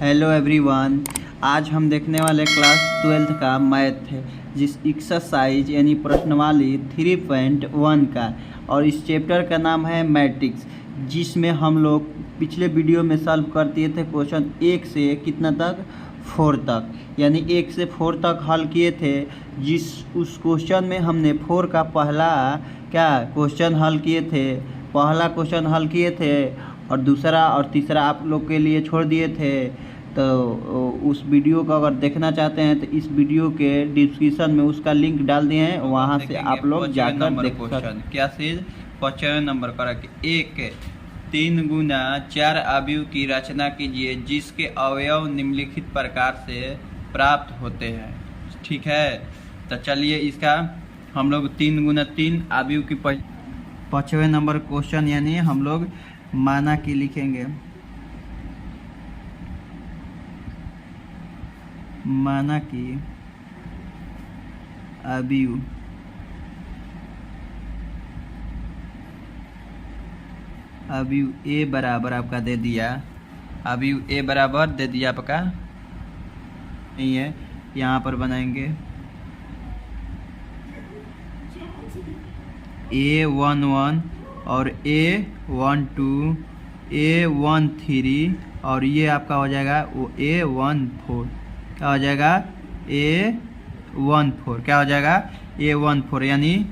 Hello everyone. आज हम देखने वाले क्लास 12th का मैथ है, जिस एक्सरसाइज यानी प्रश्नवाली 3.1 का, और इस चैप्टर का नाम है मैट्रिक्स, जिसमें हम लोग पिछले वीडियो में सॉल्व कर दिए थे क्वेश्चन 1 से कितना तक 4 तक, यानी 1 से 4 तक हल किए थे। उस क्वेश्चन में हमने 4 का पहला क्वेश्चन हल किए थे, पहला क्वेश्चन हल किए थे और दूसरा और तीसरा आप लोग के लिए छोड़ दिए थे। तो उस वीडियो को अगर देखना चाहते हैं तो इस वीडियो के डिस्क्रिप्शन में उसका लिंक डाल दिए हैं, वहां से आप लोग जाकर देख सकते हैं। क्या चीज़ 55 नंबर का एक 3 गुना 4 अवयव की रचना कीजिए जिसके अवयव निम्नलिखित प्रकार से प्राप्त होते हैं। ठीक है, तो चलिए इसका हम लोग 3 गुना 3 अवयव की 55 नंबर क्वेश्चन यानी हम लोग माना की लिखेंगे। माना की अवयव ए बराबर आपका दे दिया, अवयव ए बराबर दे दिया आपका, नहीं है। यहाँ पर बनाएंगे A11 और A12, A13 और ये आपका हो जाएगा वो A14। क्या हो जाएगा? A14। क्या हो जाएगा? A14। यानी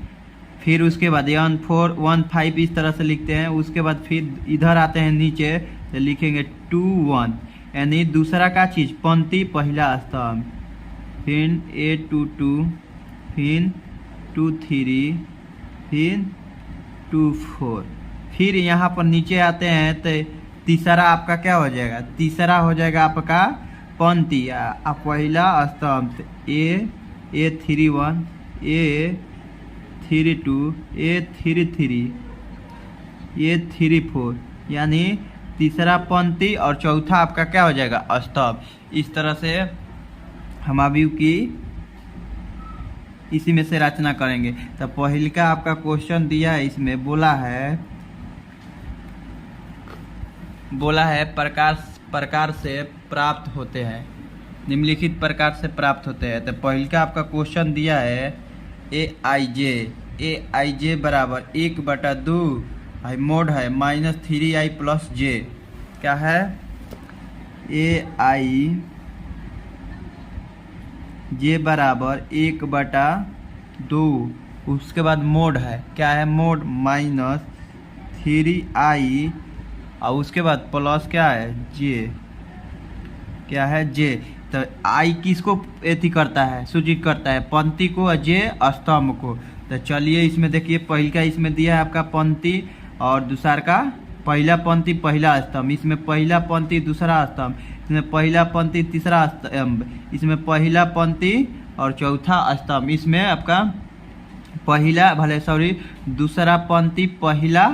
फिर उसके बाद A14 15 इस तरह से लिखते हैं। उसके बाद फिर इधर आते हैं नीचे तो लिखेंगे 21, यानी दूसरा का चीज पंक्ति पहला स्तंभ, फिर A22, फिर 23, फिर 24। फिर यहाँ पर नीचे आते हैं तो तीसरा आपका क्या हो जाएगा? तीसरा हो जाएगा आपका पंक्ति पहला स्तंभ, A31, A32, A33, A34, यानी तीसरा पंक्ति और चौथा आपका क्या हो जाएगा? स्तंभ। इस तरह से हम अवयव की इसी में से रचना करेंगे। तो पहले का आपका क्वेश्चन दिया है, इसमें बोला है प्रकार से प्राप्त होते हैं, निम्नलिखित प्रकार से प्राप्त होते हैं। तो पहले का आपका क्वेश्चन दिया है Aij बराबर 1/2 मोड है -3i + j। क्या है? Aij बराबर 1/2, उसके बाद मोड है, क्या है? मोड -3i और उसके बाद प्लस क्या है? j। क्या है? j। तो i किसको एथी करता है? सूचित करता है पंक्ति को और j स्तंभ को। तो चलिए इसमें देखिए, पहले का इसमें दिया है आपका पंक्ति और दूसरा का पहला पंक्ति पहला स्तंभ, इसमें पहला पंक्ति दूसरा स्तंभ, इसमें पहला पंक्ति तीसरा स्तंभ, इसमें पहला पंक्ति और चौथा स्तंभ, इसमें आपका दूसरा पंक्ति पहला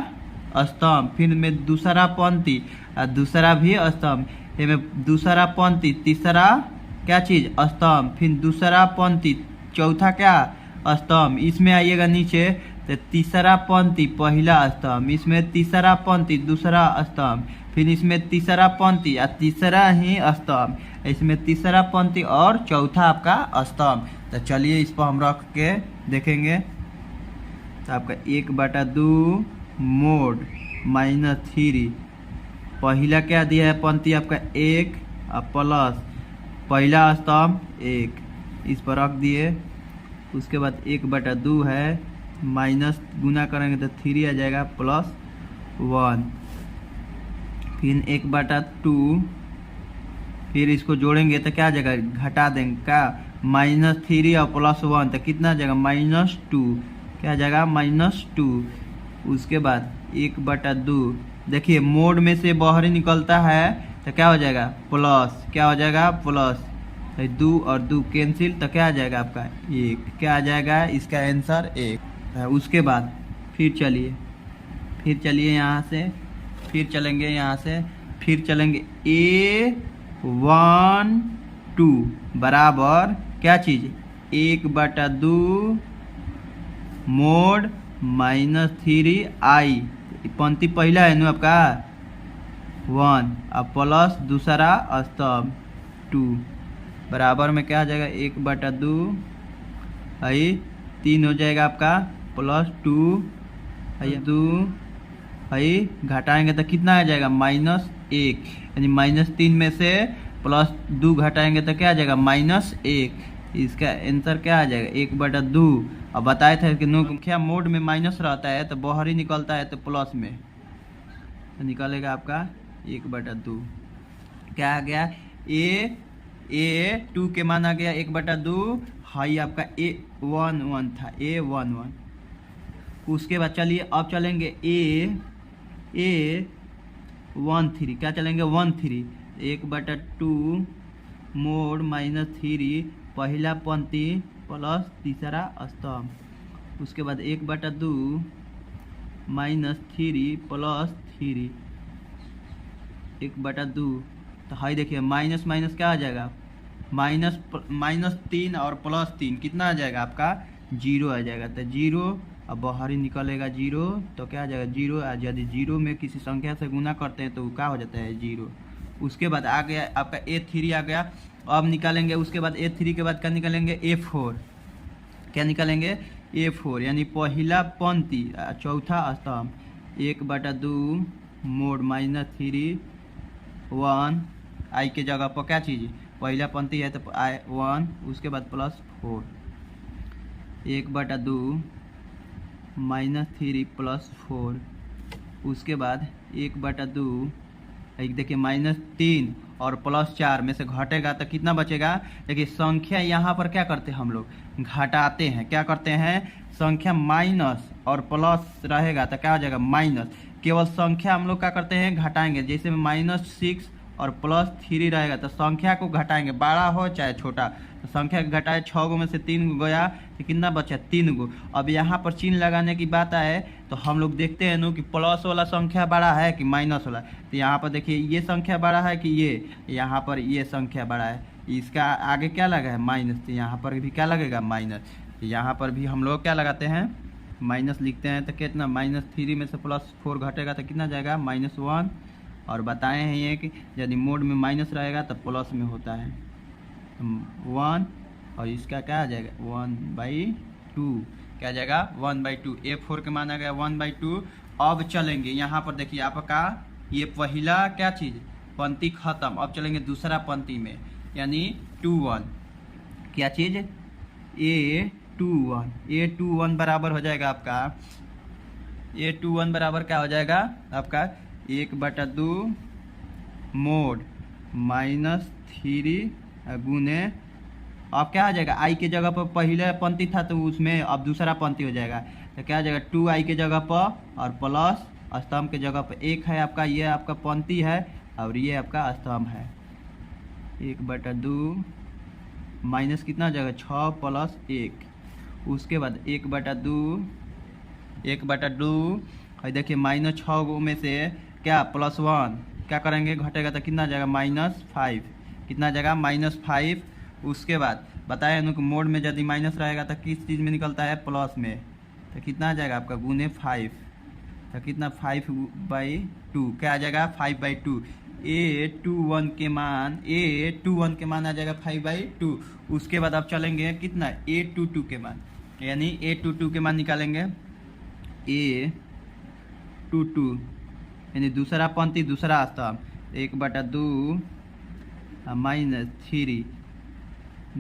स्तंभ, फिर में दूसरा पंक्ति और दूसरा भी स्तंभ, इसमें दूसरा पंक्ति तीसरा क्या चीज? स्तंभ, फिर दूसरा पंक्ति चौथा क्या? स्तंभ। इसमें आइएगा नीचे तो तीसरा पंक्ति पहला स्तंभ, इसमें तीसरा पंक्ति दूसरा स्तंभ, फिर इसमें तीसरा पंक्ति और तीसरा ही स्तंभ, इसमें तीसरा पंक्ति और चौथा आपका स्तंभ। तो चलिए इस पर हम रख के देखेंगे। तो आपका 1/2 मोड -3, पहला क्या दिया है पंक्ति आपका 1 और प्लस पहला स्तंभ 1, इस पर रख दिए। उसके बाद 1/2 है, माइनस गुना करेंगे तो 3 आ जाएगा +1, फिर 1/2, फिर इसको जोड़ेंगे तो क्या आ जाएगा? घटा देंगे क्या? -3 और +1 तो कितना आ जाएगा? -2। क्या आ जाएगा? -2। उसके बाद 1/2, देखिए मोड में से बाहर निकलता है तो क्या हो जाएगा? प्लस। क्या हो जाएगा? प्लस। 2 और 2 कैंसिल तो क्या आ जाएगा आपका? 1। क्या आ जाएगा? इसका आंसर 1। उसके बाद फिर चलिए यहाँ से, फिर चलेंगे यहाँ से, फिर चलेंगे A12 बराबर क्या चीज? 1/2 मोड -3i, पंक्ति पहला है ना आपका, 1 अब प्लस दूसरा स्तंभ 2 बराबर में क्या आ जाएगा 1/2 आई 3 हो जाएगा आपका प्लस 2 आई 2 आई घटाएंगे तो कितना आ जाएगा -1 यानी -3 में से +2 घटाएंगे तो क्या आ जाएगा -1। इसका आंसर क्या आ जाएगा 1/2। अब बताए थे कि संख्या मोड में माइनस रहता है तो बाहर ही निकलता है तो प्लस में तो निकलेगा आपका 1/2। क्या आ गया A2 के मान आ गया 1/2। हाई आपका A11 था A11। उसके बाद चलिए अब चलेंगे A13 क्या चलेंगे 13 1/2 मोड -3 पहला पंक्ति प्लस तीसरा स्तंभ। उसके बाद 1/2 -3 प्लस 3 1/2 तो हाई देखिए माइनस माइनस क्या आ जाएगा -3 और +3 कितना आ जाएगा आपका 0 आ जाएगा। तो 0 अब बाहर ही निकलेगा 0 तो क्या आ जाएगा 0। यदि 0 में किसी संख्या से गुना करते हैं तो क्या हो जाता है 0। उसके बाद आ गया आपका A3 आ गया। अब निकालेंगे उसके बाद A3 के बाद क्या निकालेंगे A4 क्या निकालेंगे A4 यानी पहला पंक्ति चौथा स्तंभ 1/2 मोड -3 1 आई के जगह पर क्या चीज़ पहला पंक्ति है तो I1 उसके बाद +4 1/2 -3 +4 उसके बाद 1/2 एक देखिए -3 और +4 में से घटेगा तो कितना बचेगा। देखिए संख्या यहाँ पर क्या करते हैं हम लोग घटाते हैं। क्या करते हैं संख्या माइनस और प्लस रहेगा तो क्या हो जाएगा माइनस। केवल संख्या हम लोग क्या करते हैं घटाएंगे। जैसे -6 और +3 रहेगा तो संख्या को घटाएंगे बड़ा हो चाहे छोटा। तो संख्या घटाए 6 गो में से 3 गो गया तो कितना बचा 3 गो। अब यहाँ पर चिन्ह लगाने की बात आए तो हम लोग देखते हैं कि प्लस वाला संख्या बड़ा है कि माइनस वाला। तो यहाँ पर देखिए ये संख्या बड़ा है कि ये यहाँ पर ये संख्या बड़ा है। इसका आगे क्या लगा है माइनस तो यहाँ पर भी क्या लगेगा माइनस। यहाँ पर भी हम लोग क्या लगाते हैं माइनस लिखते हैं। तो कितना -3 में से +4 घटेगा तो कितना जाएगा -1। और बताए हैं ये कि यदि मोड में माइनस रहेगा तो प्लस में होता है 1 और इसका क्या आ जाएगा 1/2 क्या आ जाएगा 1/2। A4 के मान आ गया 1/2। अब चलेंगे यहाँ पर देखिए आपका ये पहला क्या चीज़ पंक्ति खत्म। अब चलेंगे दूसरा पंक्ति में यानी 21 क्या चीज़ A21 बराबर हो जाएगा आपका A21 बराबर क्या हो जाएगा आपका 1/2 मोड -3 गुने अब क्या आ जाएगा आई के जगह पर पहले पंक्ति था तो उसमें अब दूसरा पंक्ति हो जाएगा तो क्या आ जाएगा 2i के जगह पर और प्लस स्तंभ के जगह पर 1 है आपका ये आपका पंक्ति है और ये आपका स्तंभ है 1/2 माइनस कितना आ जाएगा 6 + 1 उसके बाद 1/2 और देखिए -6 में से क्या +1 क्या करेंगे घटेगा तो कितना जाएगा -5 कितना जाएगा -5। उसके बाद बताया कि मोड में यदि माइनस रहेगा तो किस चीज़ में निकलता है प्लस में तो कितना आ जाएगा आपका गुने 5 तो कितना 5/2 क्या आ जाएगा 5/2। A21 के मान आ जाएगा 5/2। उसके बाद आप चलेंगे कितना A22 के मान यानी A22 के मान निकालेंगे A22 यानी दूसरा पंक्ति दूसरा स्तंभ 1/2 -3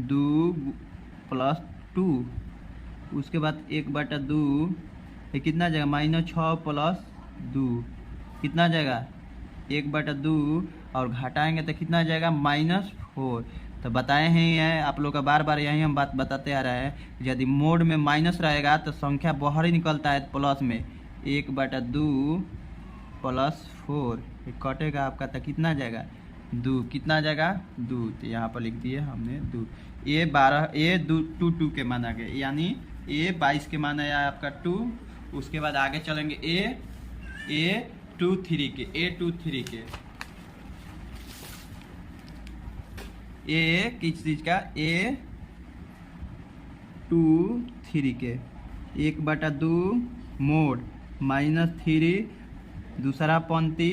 2 + 2 उसके बाद 1/2 कितना जाएगा -6 + 2 कितना जाएगा 1/2 और घटाएंगे तो कितना जाएगा -4। तो बताए हैं आप लोग का बार बार यही हम बात बताते आ रहे हैं यदि मोड में माइनस रहेगा तो संख्या बाहर ही निकलता है प्लस में 1/2 + 4 कटेगा आपका तो कितना जाएगा 2 कितना जाएगा 2 तो यहाँ पर लिख दिए हमने 2। A22 के मान आ गए यानी A22 के मान आया आपका 2। उसके बाद आगे चलेंगे A23 के किस चीज़ का A23 के 1/2 मोड -3 दूसरा पंक्ति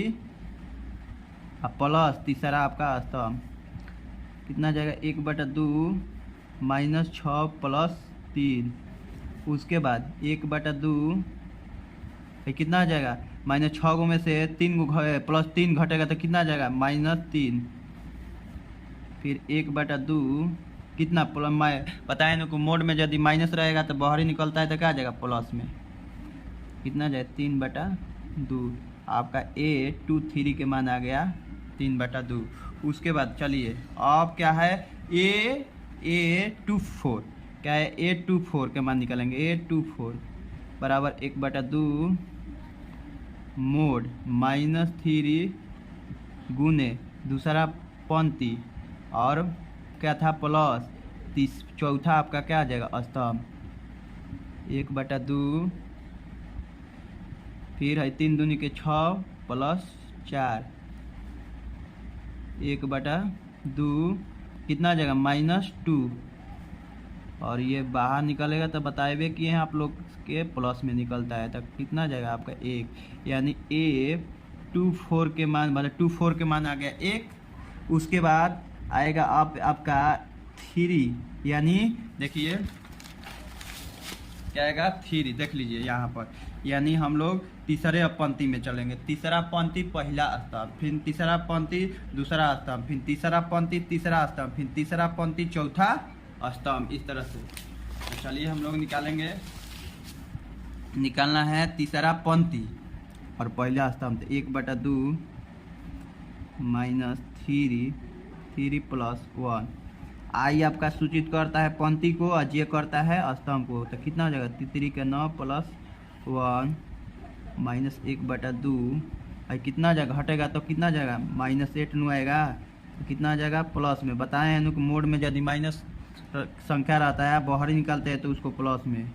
अब प्लस तीसरा आपका स्तंभ कितना जाएगा 1/2 -6 + 3। उसके बाद 1/2 कितना आ जाएगा -6 गो में से 3 गो +3 घटेगा तो कितना आ जाएगा -3। फिर 1/2 कितना पता है इनको मोड में यदि माइनस रहेगा तो बाहर ही निकलता है तो क्या आ जाएगा प्लस में कितना जाए 3/2। आपका A23 के मान आ गया 3/2। उसके बाद चलिए अब क्या है A24 क्या है A24 के मान निकालेंगे। A24 बराबर 1/2 मोड -3 गुने दूसरा पंक्ति और क्या था प्लस चौथा आपका क्या आ जाएगा स्तंभ 1/2। फिर है 3 दूनी के 6 + 4 1/2 कितना आ जाएगा -2। और ये बाहर निकलेगा तो बताए कि हैं आप लोग के प्लस में निकलता है तो कितना जाएगा आपका 1 यानी A24 के मान मतलब 24 के मान आ गया 1। उसके बाद आएगा आपका 3 यानी देखिए क्या आएगा 3 देख लीजिए यहाँ पर यानी हम लोग तीसरे पंक्ति में चलेंगे। तीसरा पंक्ति पहला स्तंभ फिर तीसरा पंक्ति दूसरा स्तंभ फिर तीसरा पंक्ति तीसरा स्तंभ फिर तीसरा पंक्ति चौथा स्तंभ इस तरह से। तो चलिए हम लोग निकालना है तीसरा पंक्ति और पहला स्तंभ तो 1/2 -3 + 1 आई आपका सूचित करता है पंक्ति को और जे करता है स्तंभ को तो कितना हो जाएगा 3 के 9 + 1 -1/2 और कितना जाएगा घटेगा तो कितना जाएगा -8 नु आएगा तो कितना आ जाएगा प्लस में। बताएं नु मोड में यदि माइनस संख्या रहता है बाहर ही निकालते हैं तो उसको प्लस में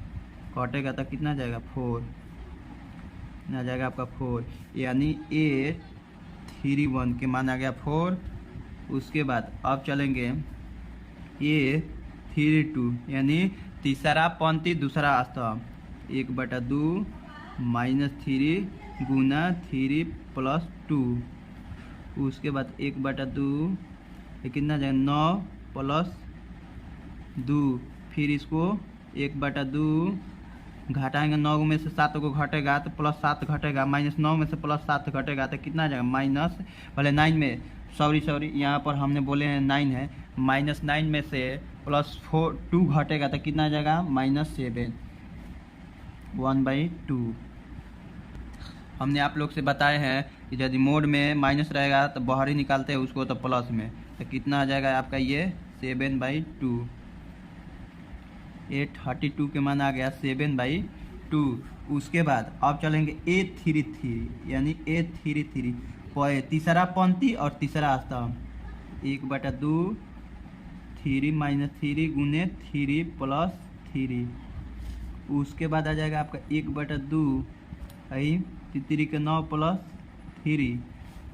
कटेगा तो कितना जाएगा 4 आ जाएगा आपका 4 यानी A31 के मान आ गया 4। उसके बाद अब चलेंगे A32 यानी तीसरा पंक्ति दूसरा स्तंभ 1/2 -3 गुना 3 + 2। उसके बाद 1/2 कितना जाएगा 9 + 2। फिर इसको 1/2 घटाएंगे 9 में से 7 को घटेगा तो +7 घटेगा -9 में से +7 घटेगा तो कितना जाएगा माइनस पहले 9 में सॉरी यहाँ पर हमने बोले हैं 9 है -9 में से +2 घटेगा तो कितना जाएगा -7 1/2। हमने आप लोग से बताए हैं कि यदि मोड में माइनस रहेगा तो बाहर ही निकालते हैं उसको तो प्लस में तो कितना आ जाएगा आपका ये 7/2। A32 के मान आ गया 7/2। उसके बाद अब चलेंगे A33 यानी A33 तीसरा पंक्ति और तीसरा स्तंभ 1/2 3 -3 गुने 3 + 3। उसके बाद आ जाएगा आपका 1/2 3 के 9 + 3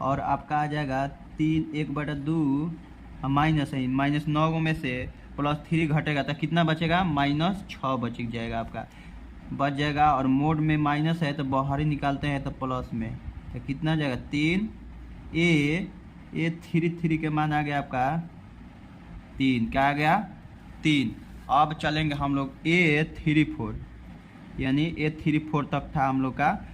और आपका आ जाएगा 1/2 माइनस है -9 में से +3 घटेगा तो कितना बचेगा -6 बच जाएगा आपका बच जाएगा। और मोड में माइनस है तो बाहर ही निकालते हैं तो प्लस में तो कितना जाएगा 3 A33 के मान आ गया आपका 3 क्या आ गया 3। अब चलेंगे हम लोग A34 यानी A34 तक था हम लोग का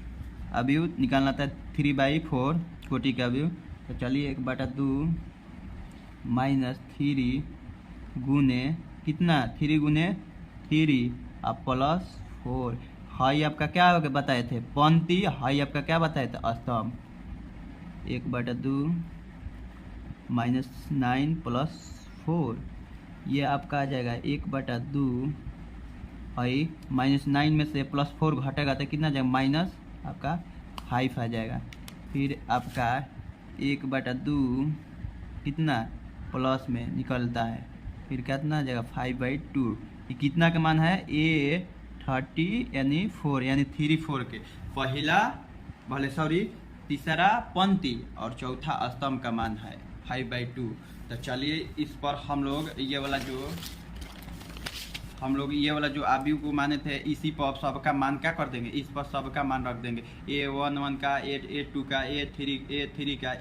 अभी निकालना था 3/4 कोटि का व्यू। तो चलिए 1/2 -3 गुने कितना 3 गुने 3 अब +4 हाई आपका क्या बताए थे पंक्ति हाई आपका क्या बताए थे स्तंभ 1/2 -9 + 4 ये आपका आ जाएगा 1/2 हाई -9 में से +4 घटेगा तो कितना जाएगा माइनस आपका 5 आ जाएगा। फिर आपका 1/2 कितना प्लस में निकलता है फिर कितना आ जाएगा 5/2। ये कितना का मान है A30 यानी 4 यानी 34 के पहला तीसरा पंक्ति और चौथा स्तंभ का मान है 5/2। तो चलिए इस पर हम लोग ये वाला जो आयु को माने थे इसी पर सबका मान क्या कर देंगे इस पर सबका मान रख देंगे A11 का A2 का A3 का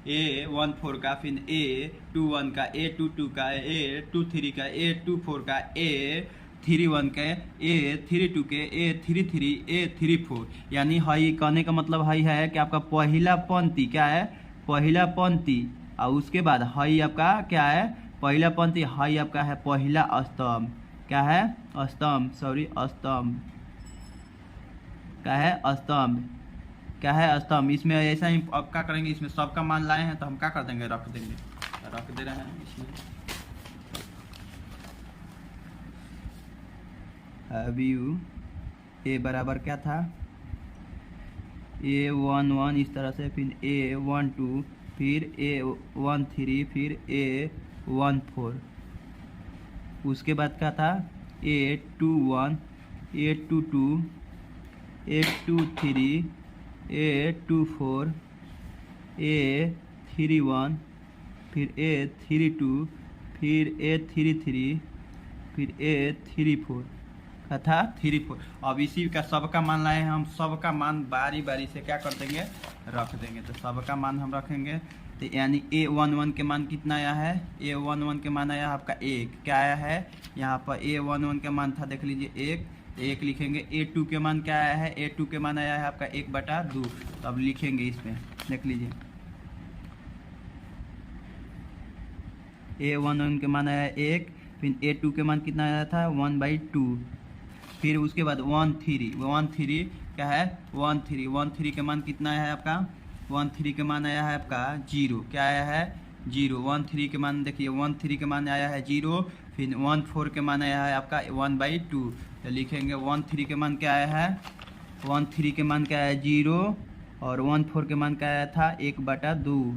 A14 का, फिर A21 का, A22 का, A23 का, A24 का, A31 के, A32 के, A33, A34। यानी हई कहने का मतलब हई है कि आपका पहला पंक्ति क्या है, पहला पंक्ति, और उसके बाद हई आपका क्या है, पहला पंक्ति, हई आपका है पहला स्तंभ। क्या है, स्तंभ, सॉरी स्तंभ, क्या है स्तंभ, क्या है स्तंभ। इसमें ऐसा ही अब क्या करेंगे, इसमें सबका मान लाए हैं तो हम क्या कर देंगे, रख देंगे, रख दे रहे हैं इसमें। अभी ए बराबर क्या था, A11 इस तरह से, फिर A12, फिर A13, फिर A14। उसके बाद क्या था, A21, A22, A23, A24, A31, फिर A32, फिर A33, फिर A34 का था 34। अब इसी का सबका मान लाए हैं हम, सबका मान बारी बारी से क्या कर देंगे, रख देंगे। तो सबका मान हम रखेंगे, तो यानी A11 के मान कितना आया है, A11 के मान आया आपका 1। क्या आया है यहाँ पर, A11 के मान था देख लीजिए 1, 1 लिखेंगे। A2 के मान क्या आया है, A2 के मान आया है आपका 1/2। तो अब लिखेंगे इसमें, देख लीजिए A11 के मान आया 1, फिर A2 के मान कितना आया था 1/2। फिर उसके बाद 13 क्या है, 13 के मान कितना है आपका, 13 के मान आया है आपका 0। क्या आया है, 0। 13 के मान देखिए, 13 के मान आया है 0। फिर 14 के मान आया है आपका 1/2। तो लिखेंगे 13 के मान क्या आया है, 13 के मान क्या है 0, और 14 के मान क्या आया था 1/2।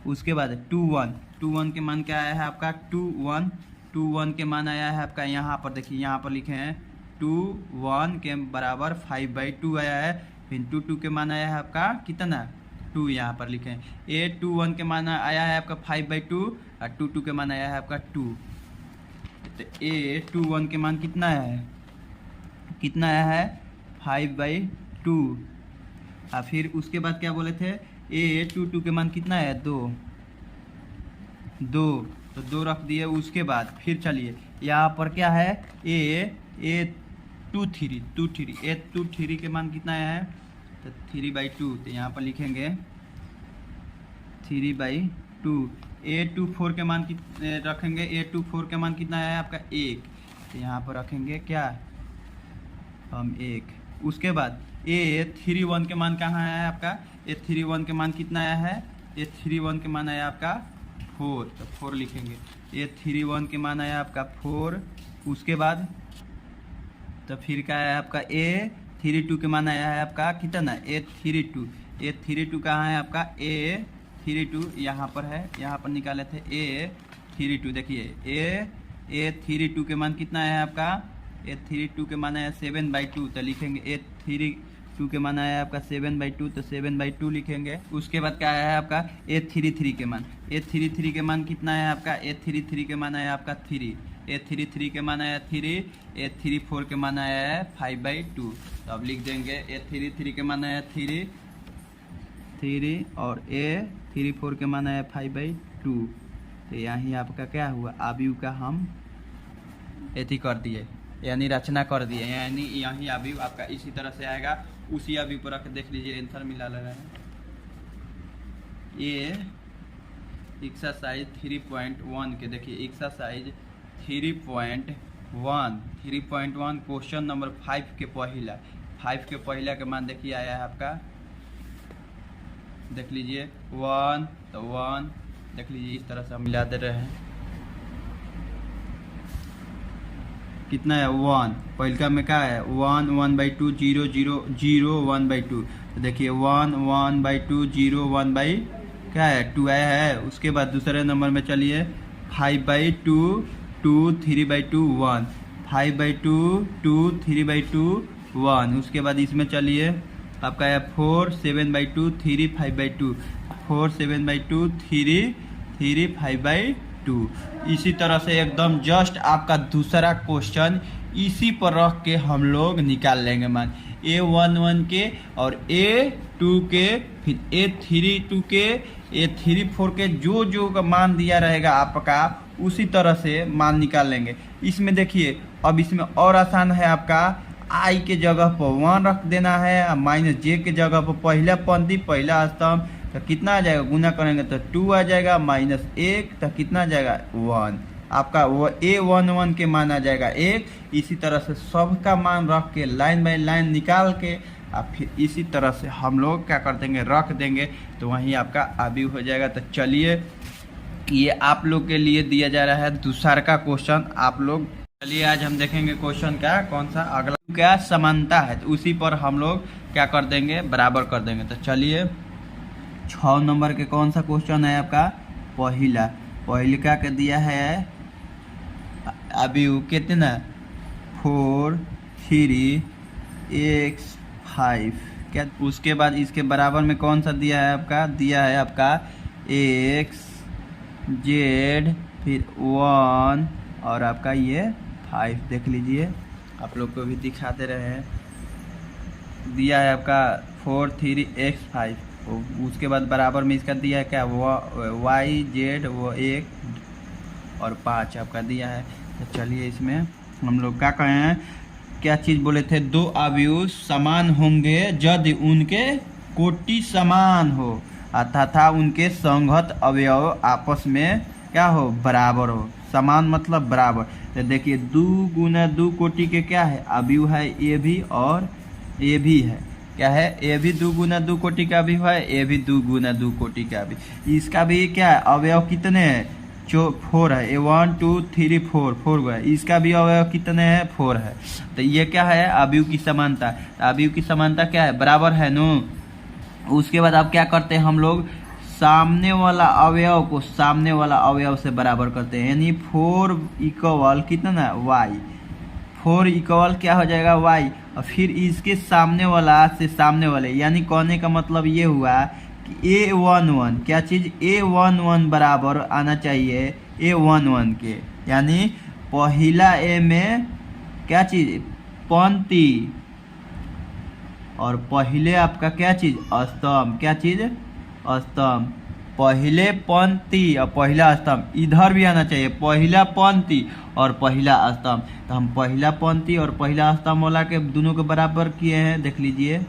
उसके बाद 21 के मान क्या आया है आपका 21 के मान आया है आपका, यहाँ पर देखिए, यहाँ पर लिखे हैं 21 के बराबर 5/2 आया है। फिर 22 के मान आया है आपका कितना 2, यहाँ पर लिखे हैं। A21 के मान आया है आपका 5/2, और 22 के मान आया है आपका 2। तो A21 के मान कितना है, कितना आया है 5/2। और फिर उसके बाद क्या बोले थे, A22 के मान कितना है 2, तो 2 रख दिए। उसके बाद फिर चलिए यहाँ पर क्या है, A23 के मान कितना है, तो 3/2। तो यहाँ पर लिखेंगे 3/2। A24 के मान रखेंगे, A24 के मान कितना है आपका 1। तो यहाँ पर रखेंगे क्या हम 1। उसके बाद A31 के मान कहाँ है आपका, A31 के मान कितना आया है, A31 के मान आया आपका 4। तो 4 लिखेंगे। A31 के मान आया आपका 4। उसके बाद तो फिर क्या है आपका A32 के मान आया है आपका कितना, A32 कहाँ है आपका, A32 यहाँ पर है, यहाँ पर निकाले थे A32। देखिए A32 के मान कितना है आपका, A32 के मान आया 7/2। तो लिखेंगे A32 के मान आया आपका 7/2, तो 7/2 लिखेंगे। उसके बाद क्या है आपका A33 के मान, A33 के मान कितना है आपका, A33 के मान आया आपका 3, A33 के मान आया 3, A34 के मान आया है 5/2। तो अब लिख देंगे A33 के मान आया 3 और A34 के मान आया 5/2। तो यहाँ आपका क्या हुआ, आयु का हम एथी कर दिए, यानी रचना कर दिए, यानी यही अभी आपका इसी तरह से आएगा। उसी अभी पर रख देख लीजिए, आंसर मिला ले रहे हैं। ये एक्सरसाइज 3.1 के देखिए, एक्सरसाइज 3.1 क्वेश्चन नंबर 5 के पहला के मान देखिए आया है आपका, देख लीजिए 1, तो 1 देख लीजिए, इस तरह से हम मिला दे रहे हैं। कितना है 1, पहलका में क्या है 1, 1/2, 0, 0, 0, 1/2। तो देखिए 1, 1/2, 0, 1 क्या है 2 आया है। उसके बाद दूसरे नंबर में चलिए 5/2, 2, 3/2, 1, 5/2, 2, 3/2, 1। उसके बाद इसमें चलिए आपका है 4, 7/2, 3, 5/2, 4, 7/2, 3, 5/2। इसी तरह से एकदम जस्ट आपका दूसरा क्वेश्चन इसी पर रख के हम लोग निकाल लेंगे मान। A11 के और A2 के, फिर A32 के, A34 के, जो जो का मान दिया रहेगा आपका उसी तरह से मान निकाल लेंगे। इसमें देखिए अब इसमें और आसान है, आपका आई के जगह पर 1 रख देना है, माइनस जे के जगह पर पहला पंक्ति पहला स्तंभ, तो कितना आ जाएगा, गुना करेंगे तो 2 आ जाएगा, माइनस 1 तो कितना आ जाएगा 1, आपका वो A11 के मान आ जाएगा 1। इसी तरह से सबका मान रख के लाइन बाय लाइन निकाल के और फिर इसी तरह से हम लोग क्या कर देंगे, रख देंगे, तो वहीं आपका अभी हो जाएगा। तो चलिए ये आप लोग के लिए दिया जा रहा है दूसरा का क्वेश्चन। आप लोग चलिए आज हम देखेंगे क्वेश्चन का कौन सा अगला क्या समानता है, तो उसी पर हम लोग क्या कर देंगे, बराबर कर देंगे। तो चलिए 6 नंबर के कौन सा क्वेश्चन है आपका, पहिलका के दिया है अभी कितना 4 3 x 5, क्या उसके बाद इसके बराबर में कौन सा दिया है आपका, दिया है आपका x z फिर 1 और आपका ये 5, देख लीजिए आप लोग को भी दिखाते रहे हैं, दिया है आपका 4 3 x 5, उसके बाद बराबर में इसका दिया है क्या y z वो 1 और 5 आपका दिया है। तो चलिए इसमें हम लोग क्या कहे हैं, क्या चीज़ बोले थे, दो अवयव समान होंगे यदि उनके कोटि समान हो तथा उनके संगत अवयव आपस में क्या हो, बराबर हो। समान मतलब बराबर। तो देखिए 2 गुना 2 कोटि के क्या है, अवयव है ए भी और ए भी है, क्या है, ए भी 2 गुना 2 कोटि का अवयव है, ए भी 2 गुना 2 कोटि का अवयव। इसका भी क्या है, अवयव कितने हैं, 4 है, 1 2 3 4 है, इसका भी अवयव कितने हैं, 4 है। तो ये क्या है, अवयव की समानता। अवयव की समानता क्या है, बराबर है नो। उसके बाद आप क्या करते हैं, हम लोग सामने वाला अवयव को सामने वाला अवयव से बराबर करते हैं, यानी 4 इक्वल कितना y, 4 इक्वल क्या हो जाएगा y, और फिर इसके सामने वाला से सामने वाले, यानी कहने का मतलब ये हुआ कि A11 क्या चीज, A11 बराबर आना चाहिए A11 के, यानी पहला ए में क्या चीज, पंक्ति, और पहले आपका क्या चीज, स्तंभ, क्या चीज, स्तंभ, पहले पंक्ति और पहला स्तंभ, इधर भी आना चाहिए पहला पंक्ति और पहला स्तंभ। तो हम पहला पंक्ति और पहला स्तंभ वाला के दोनों के बराबर किए हैं, देख लीजिए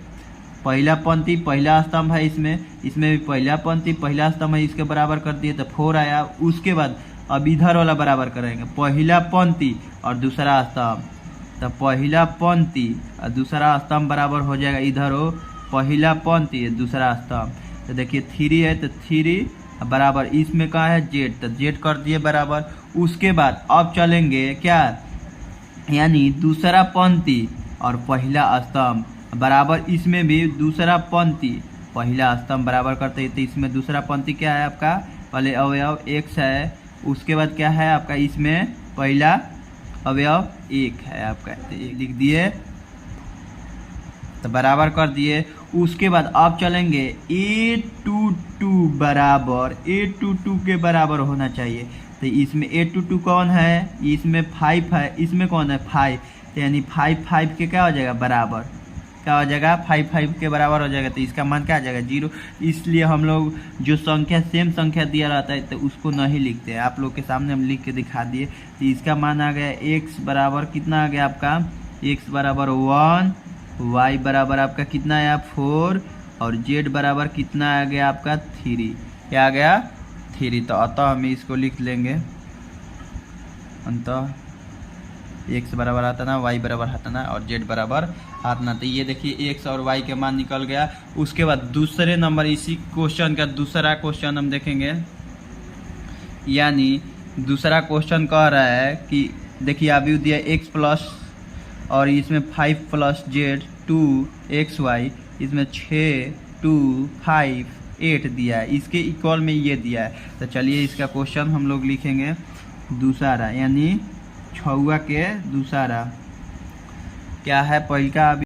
पहला पंक्ति पहला स्तंभ है, इसमें भी पहला पंक्ति पहला स्तंभ है, इसके बराबर कर दिए तो 4 आया। उसके बाद अब इधर वाला बराबर करेंगे, पहला पंक्ति और दूसरा स्तंभ, तो पहला पंक्ति और दूसरा स्तंभ बराबर हो जाएगा, इधर हो पहला पंक्ति दूसरा स्तंभ। तो देखिए 3 है तो 3 बराबर, इसमें कहा है z, तो z कर दिए बराबर। उसके बाद अब चलेंगे क्या, यानी दूसरा पंक्ति और पहला स्तंभ बराबर, इसमें भी दूसरा पंक्ति पहला स्तंभ बराबर करते हैं। तो इसमें दूसरा पंक्ति क्या है आपका, पहले अवयव x है, उसके बाद क्या है आपका, इसमें पहला अवयव 1 है आपका, तो 1 लिख दिए तो बराबर कर दिए। उसके बाद अब चलेंगे A22 बराबर, A22 के बराबर होना चाहिए। तो इसमें A22 कौन है, इसमें 5 है, इसमें कौन है 5, तो यानी 5 के क्या हो जाएगा, बराबर, क्या हो जाएगा 5 के बराबर हो जाएगा। तो इसका मान क्या आ जाएगा 0। इसलिए हम लोग जो संख्या सेम संख्या दिया रहता है तो उसको नहीं लिखते हैं, आप लोग के सामने हम लिख के दिखा दिए। तो इसका मान आ गया x बराबर कितना आ गया आपका, x बराबर 1, y बराबर आपका कितना आया 4 और z बराबर कितना आ गया आपका 3, क्या आ गया 3। तो अतः हम इसको लिख लेंगे, अंतः x बराबर आता ना, y बराबर आता ना और z बराबर आता ना। तो ये देखिए x और y के मान निकल गया। उसके बाद दूसरे नंबर इसी क्वेश्चन का दूसरा क्वेश्चन हम देखेंगे, यानी दूसरा क्वेश्चन कह रहा है कि देखिए अभी दिया x प्लस और इसमें 5 प्लस z 2xy, इसमें 6 2 5 8 दिया है, इसके इक्वल में ये दिया है। तो चलिए इसका क्वेश्चन हम लोग लिखेंगे दूसरा, यानी 6 के दूसरा क्या है, पहला